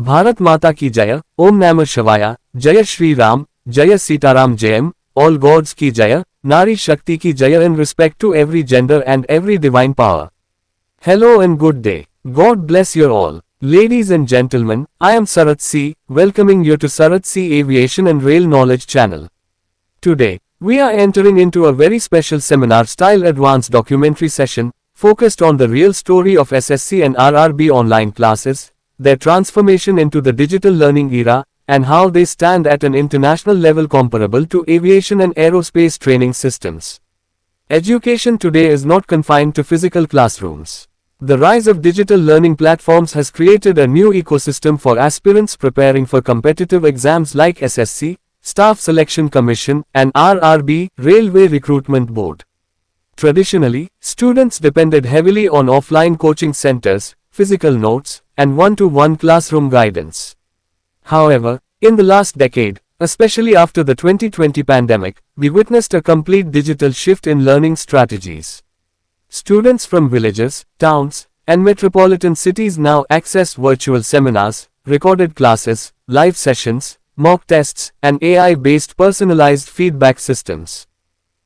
Bharat Mata ki Jaya, Om Namah Shivaya, Jaya Shri Ram, Jaya Sitaram Jayam, all gods ki Jaya, Nari Shakti ki Jaya in respect to every gender and every divine power. Hello and good day. God bless you all. Ladies and gentlemen, I am Sarath C, welcoming you to Sarath C Aviation and Rail Knowledge channel. Today, we are entering into a very special seminar-style advanced documentary session, focused on the real story of SSC and RRB online classes, their transformation into the digital learning era, and how they stand at an international level comparable to aviation and aerospace training systems. Education today is not confined to physical classrooms. The rise of digital learning platforms has created a new ecosystem for aspirants preparing for competitive exams like SSC, Staff Selection Commission, and RRB, Railway Recruitment Board. Traditionally, students depended heavily on offline coaching centers, physical notes, and one-to-one classroom guidance. However, in the last decade, especially after the 2020 pandemic, we witnessed a complete digital shift in learning strategies. Students from villages, towns, and metropolitan cities now access virtual seminars, recorded classes, live sessions, mock tests, and AI-based personalized feedback systems.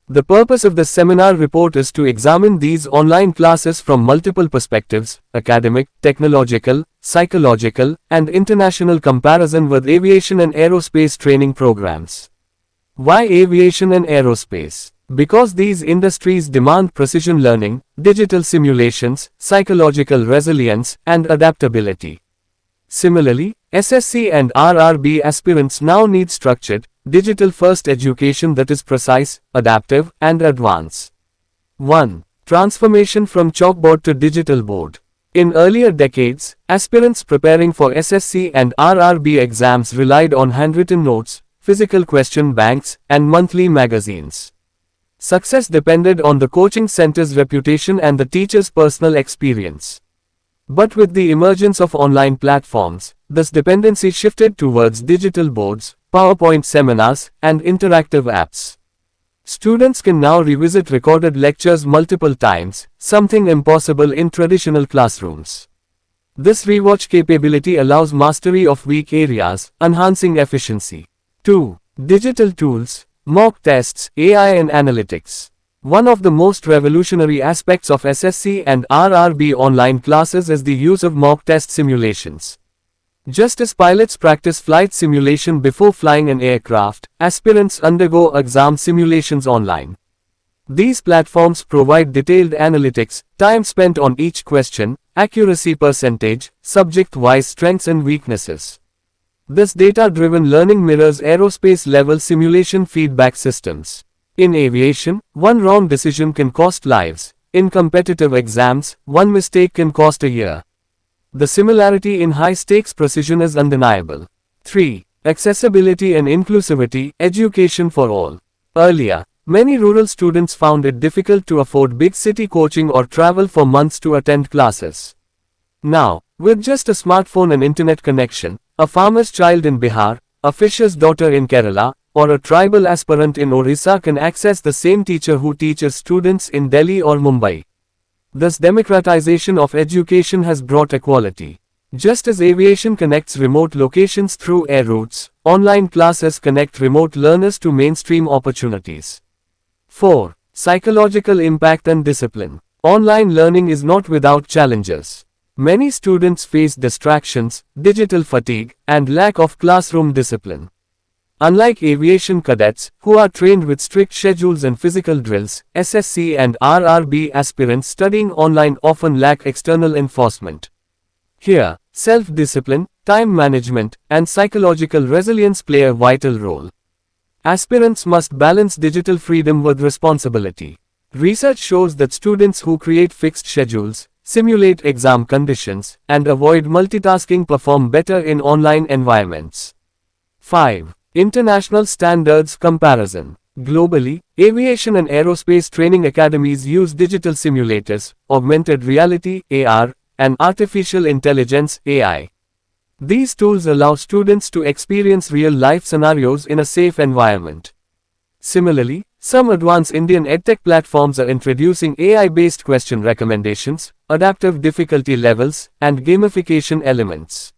The purpose of the seminar report is to examine these online classes from multiple perspectives: academic, technological, psychological, and international comparison with aviation and aerospace training programs. Why aviation and aerospace? Because these industries demand precision learning, digital simulations, psychological resilience, and adaptability. Similarly, SSC and RRB aspirants now need structured, digital-first education that is precise, adaptive, and advanced. 1. Transformation from chalkboard to digital board. In earlier decades, aspirants preparing for SSC and RRB exams relied on handwritten notes, physical question banks, and monthly magazines. Success depended on the coaching center's reputation and the teacher's personal experience. But with the emergence of online platforms, this dependency shifted towards digital boards, PowerPoint seminars, and interactive apps. Students can now revisit recorded lectures multiple times, something impossible in traditional classrooms. This rewatch capability allows mastery of weak areas, enhancing efficiency. 2. Digital tools, mock tests, AI and analytics. One of the most revolutionary aspects of SSC and RRB online classes is the use of mock test simulations. Just as pilots practice flight simulation before flying an aircraft, aspirants undergo exam simulations online. These platforms provide detailed analytics, time spent on each question, accuracy percentage, subject-wise strengths and weaknesses. This data-driven learning mirrors aerospace-level simulation feedback systems. In aviation, one wrong decision can cost lives. In competitive exams, one mistake can cost a year. The similarity in high-stakes precision is undeniable. 3. Accessibility and inclusivity, education for all. Earlier, many rural students found it difficult to afford big city coaching or travel for months to attend classes. Now, with just a smartphone and internet connection, a farmer's child in Bihar, a fisher's daughter in Kerala, or a tribal aspirant in Orissa can access the same teacher who teaches students in Delhi or Mumbai. This democratization of education has brought equality. Just as aviation connects remote locations through air routes, online classes connect remote learners to mainstream opportunities. 4. Psychological impact and discipline. Online learning is not without challenges. Many students face distractions, digital fatigue, and lack of classroom discipline. Unlike aviation cadets, who are trained with strict schedules and physical drills, SSC and RRB aspirants studying online often lack external enforcement. Here, self-discipline, time management, and psychological resilience play a vital role. Aspirants must balance digital freedom with responsibility. Research shows that students who create fixed schedules, simulate exam conditions, and avoid multitasking perform better in online environments. 5. International standards comparison. Globally, aviation and aerospace training academies use digital simulators, augmented reality (AR), and artificial intelligence (AI). These tools allow students to experience real-life scenarios in a safe environment. Similarly, some advanced Indian edtech platforms are introducing AI-based question recommendations, adaptive difficulty levels, and gamification elements.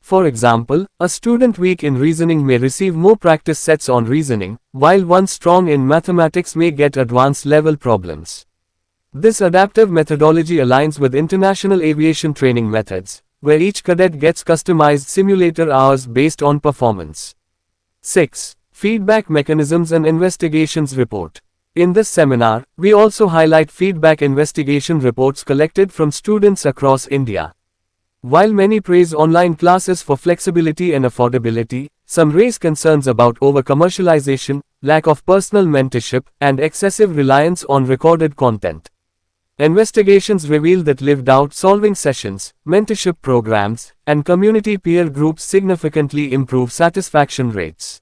For example, a student weak in reasoning may receive more practice sets on reasoning, while one strong in mathematics may get advanced level problems. This adaptive methodology aligns with international aviation training methods, where each cadet gets customized simulator hours based on performance. 6. Feedback mechanisms and investigations report. In this seminar, we also highlight feedback investigation reports collected from students across India. While many praise online classes for flexibility and affordability, some raise concerns about over-commercialization, lack of personal mentorship, and excessive reliance on recorded content. Investigations reveal that lived-out solving sessions, mentorship programs, and community peer groups significantly improve satisfaction rates.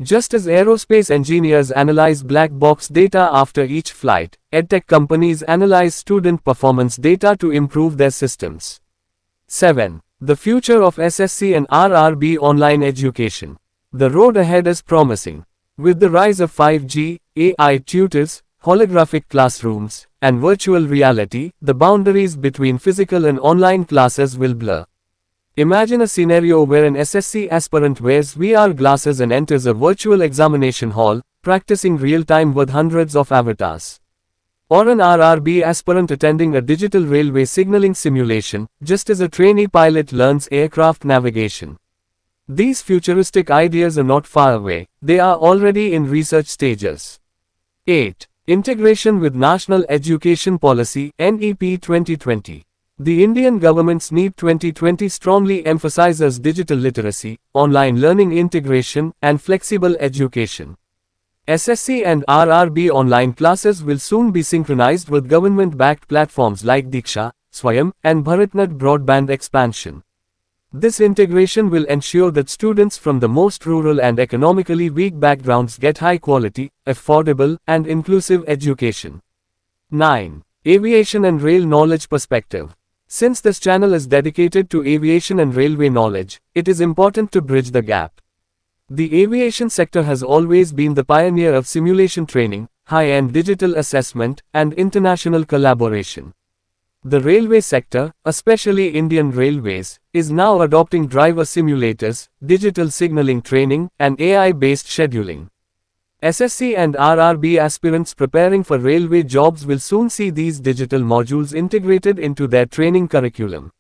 Just as aerospace engineers analyze black box data after each flight, edtech companies analyze student performance data to improve their systems. 7. The future of SSC and RRB online education. The road ahead is promising. With the rise of 5G, AI tutors, holographic classrooms, and virtual reality, the boundaries between physical and online classes will blur. Imagine a scenario where an SSC aspirant wears VR glasses and enters a virtual examination hall, practicing real-time with hundreds of avatars. Or an RRB aspirant attending a digital railway signaling simulation, just as a trainee pilot learns aircraft navigation. These futuristic ideas are not far away, they are already in research stages. 8. Integration with National Education Policy (NEP 2020). The Indian government's NEP 2020 strongly emphasizes digital literacy, online learning integration, and flexible education. SSC and RRB online classes will soon be synchronized with government-backed platforms like Diksha, Swayam, and BharatNet broadband expansion. This integration will ensure that students from the most rural and economically weak backgrounds get high-quality, affordable, and inclusive education. 9. Aviation and Rail Knowledge Perspective. Since this channel is dedicated to aviation and railway knowledge, it is important to bridge the gap. The aviation sector has always been the pioneer of simulation training, high-end digital assessment, and international collaboration. The railway sector, especially Indian Railways, is now adopting driver simulators, digital signaling training, and AI-based scheduling. SSC and RRB aspirants preparing for railway jobs will soon see these digital modules integrated into their training curriculum.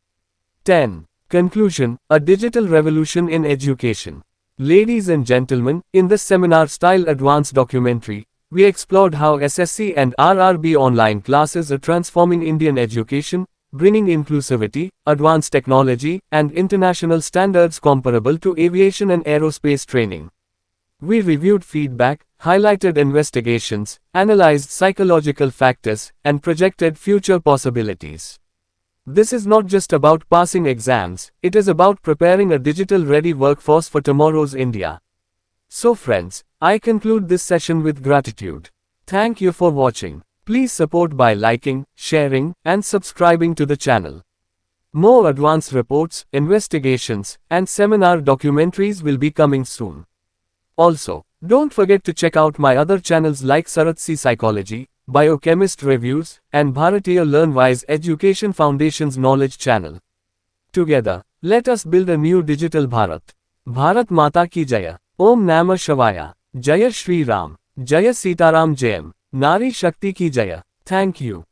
10. Conclusion: a digital revolution in education. Ladies and gentlemen, in this seminar-style advanced documentary, we explored how SSC and RRB online classes are transforming Indian education, bringing inclusivity, advanced technology, and international standards comparable to aviation and aerospace training. We reviewed feedback, highlighted investigations, analyzed psychological factors, and projected future possibilities. This is not just about passing exams, it is about preparing a digital-ready workforce for tomorrow's India. So friends, I conclude this session with gratitude. Thank you for watching. Please support by liking, sharing, and subscribing to the channel. More advanced reports, investigations, and seminar documentaries will be coming soon. Also, don't forget to check out my other channels like Sarath Psychology, Biochemist Reviews, and Bharatiya LearnWise Education Foundation's Knowledge Channel. Together, let us build a new digital Bharat. Bharat Mata Ki Jaya. Om Namah Shivaya. Jaya Shri Ram. Jaya Sitaram Jayam. Nari Shakti Ki Jaya. Thank you.